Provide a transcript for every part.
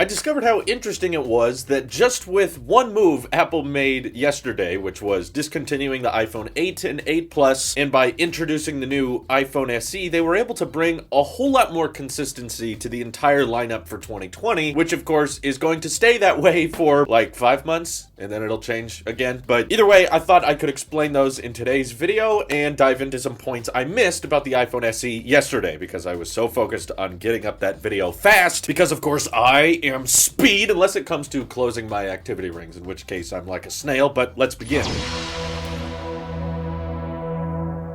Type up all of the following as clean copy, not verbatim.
I discovered how interesting it was that just with one move Apple made yesterday, which was discontinuing the iPhone 8 and 8 Plus, and by introducing the new iPhone SE, they were able to bring a whole lot more consistency to the entire lineup for 2020, which of course is going to stay that way for like 5 months, and then it'll change again. But either way, I thought I could explain those in today's video and dive into some points I missed about the iPhone SE yesterday, because I was so focused on getting up that video fast, because of course I am speed, unless it comes to closing my activity rings, in which case I'm like a snail, but let's begin.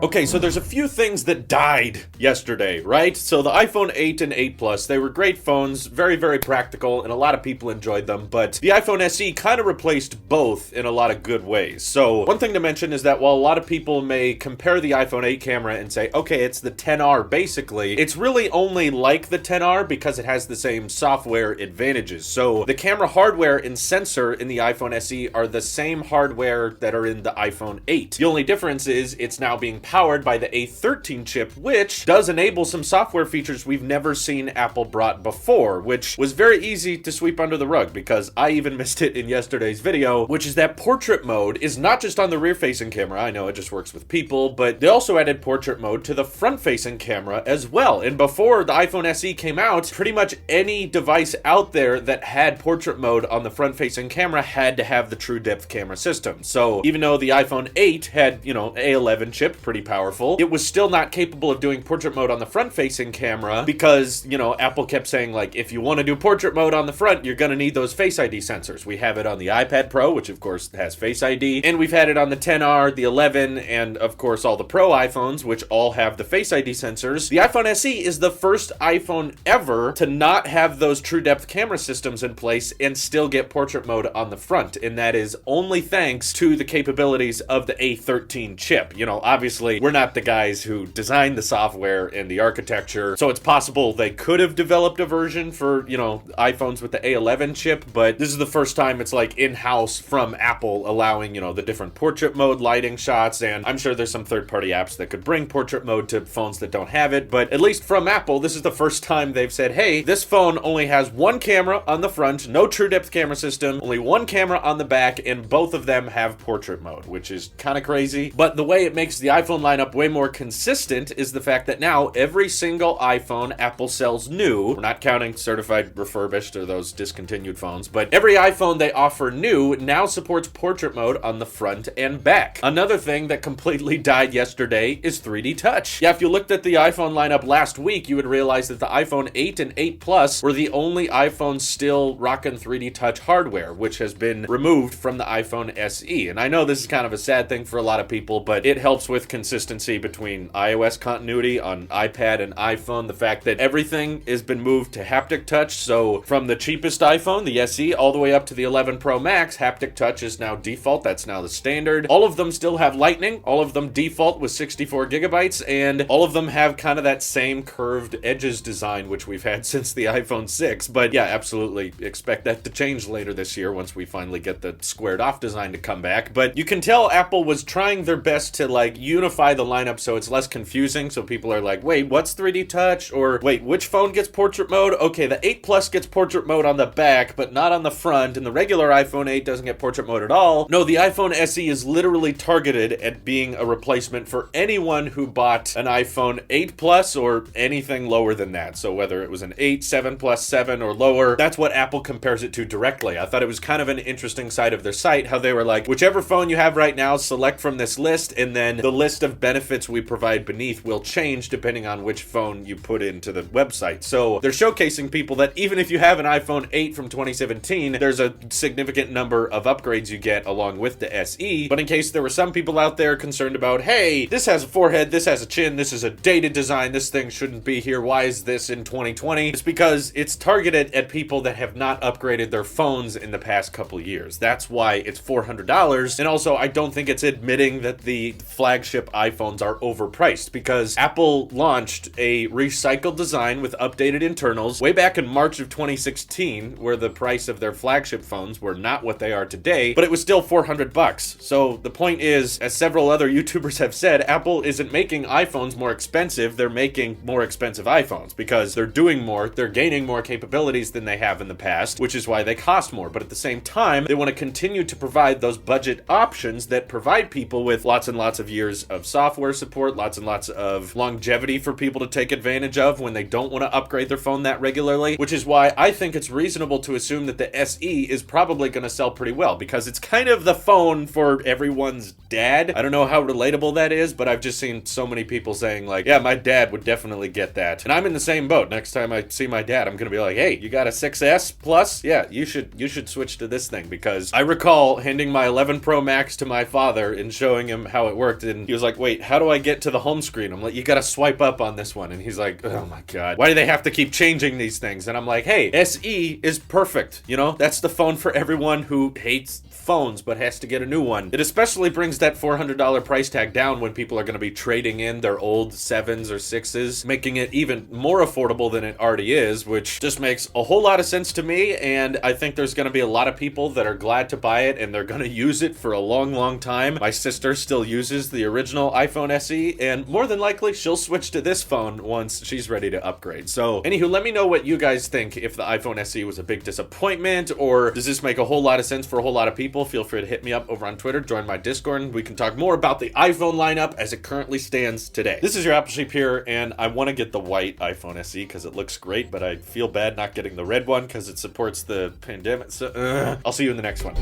Okay, so there's a few things that died yesterday, right? So the iPhone 8 and 8 Plus, they were great phones, very, very practical, and a lot of people enjoyed them, but the iPhone SE kind of replaced both in a lot of good ways. So one thing to mention is that while a lot of people may compare the iPhone 8 camera and say, okay, it's the XR basically, it's really only like the XR because it has the same software advantages. So the camera hardware and sensor in the iPhone SE are the same hardware that are in the iPhone 8. The only difference is it's now being powered by the A13 chip, which does enable some software features we've never seen Apple brought before, which was very easy to sweep under the rug because I even missed it in yesterday's video, which is that portrait mode is not just on the rear-facing camera. I know it just works with people, but they also added portrait mode to the front-facing camera as well. And before the iPhone SE came out, pretty much any device out there that had portrait mode on the front-facing camera had to have the true depth camera system. So even though the iPhone 8 had, A11 chip, pretty powerful, it was still not capable of doing portrait mode on the front-facing camera because, Apple kept saying, like, if you want to do portrait mode on the front, you're going to need those Face ID sensors. We have it on the iPad Pro, which of course has Face ID, and we've had it on the XR, the 11, and of course all the Pro iPhones, which all have the Face ID sensors. The iPhone SE is the first iPhone ever to not have those true depth camera systems in place and still get portrait mode on the front, and that is only thanks to the capabilities of the A13 chip. Obviously, we're not the guys who designed the software and the architecture, so it's possible they could have developed a version for, iPhones with the A11 chip, but this is the first time it's like in-house from Apple allowing, the different portrait mode lighting shots, and I'm sure there's some third-party apps that could bring portrait mode to phones that don't have it, but at least from Apple, this is the first time they've said, hey, this phone only has one camera on the front, no true depth camera system, only one camera on the back, and both of them have portrait mode, which is kind of crazy, but the way it makes the iPhone lineup way more consistent is the fact that now every single iPhone Apple sells new, we're not counting certified refurbished or those discontinued phones, but every iPhone they offer new now supports portrait mode on the front and back. Another thing that completely died yesterday is 3D Touch. Yeah, if you looked at the iPhone lineup last week, you would realize that the iPhone 8 and 8 Plus were the only iPhones still rocking 3D Touch hardware, which has been removed from the iPhone SE. And I know this is kind of a sad thing for a lot of people, but it helps with consistency between iOS continuity on iPad and iPhone. The fact that everything has been moved to haptic touch, so from the cheapest iPhone, the SE, all the way up to the 11 Pro Max, haptic touch is now default. That's now the standard. All of them still have Lightning. All of them default with 64 gigabytes, and all of them have kind of that same curved edges design, which we've had since the iPhone 6. But yeah, absolutely expect that to change later this year once we finally get the squared off design to come back. But you can tell Apple was trying their best to unify the lineup so it's less confusing, so people are like, wait, what's 3D Touch? Or wait, which phone gets portrait mode? Okay, the 8 Plus gets portrait mode on the back, but not on the front, and the regular iPhone 8 doesn't get portrait mode at all. No, the iPhone SE is literally targeted at being a replacement for anyone who bought an iPhone 8 Plus or anything lower than that. So whether it was an 8, 7 Plus, 7, or lower, that's what Apple compares it to directly. I thought it was kind of an interesting side of their site, how they were like, whichever phone you have right now, select from this list, and then the list of benefits we provide beneath will change depending on which phone you put into the website. So they're showcasing people that even if you have an iPhone 8 from 2017, there's a significant number of upgrades you get along with the SE. But in case there were some people out there concerned about, hey, this has a forehead, this has a chin, this is a dated design, this thing shouldn't be here, why is this in 2020? It's because it's targeted at people that have not upgraded their phones in the past couple years. That's why it's $400. And also, I don't think it's admitting that the flagship iPhones are overpriced, because Apple launched a recycled design with updated internals way back in March of 2016, where the price of their flagship phones were not what they are today, but it was still $400. So the point is, as several other YouTubers have said, Apple isn't making iPhones more expensive, they're making more expensive iPhones, because they're doing more, they're gaining more capabilities than they have in the past, which is why they cost more. But at the same time, they want to continue to provide those budget options that provide people with lots and lots of years of software support, lots and lots of longevity for people to take advantage of when they don't want to upgrade their phone that regularly, which is why I think it's reasonable to assume that the SE is probably going to sell pretty well, because it's kind of the phone for everyone's dad. I don't know how relatable that is, but I've just seen so many people saying like, yeah, my dad would definitely get that. And I'm in the same boat. Next time I see my dad, I'm going to be like, hey, you got a 6S Plus? Yeah, you should switch to this thing, because I recall handing my 11 Pro Max to my father and showing him how it worked, and he was like, wait, how do I get to the home screen? I'm like, you gotta swipe up on this one. And he's like, oh my god, why do they have to keep changing these things? And I'm like, hey, SE is perfect, you know? That's the phone for everyone who hates phones but has to get a new one. It especially brings that $400 price tag down when people are going to be trading in their old 7s or 6s, making it even more affordable than it already is, which just makes a whole lot of sense to me. And I think there's going to be a lot of people that are glad to buy it, and they're going to use it for a long time. My sister still uses the original iPhone SE, and more than likely she'll switch to this phone once she's ready to upgrade. So anywho, let me know what you guys think, if the iPhone SE was a big disappointment, or does this make a whole lot of sense for a whole lot of people? Feel free to hit me up over on Twitter, join my Discord, and we can talk more about the iPhone lineup as it currently stands today. This is your Apple Sheep here, and I want to get the white iPhone SE because it looks great, but I feel bad not getting the red one because it supports the pandemic. So, I'll see you in the next one.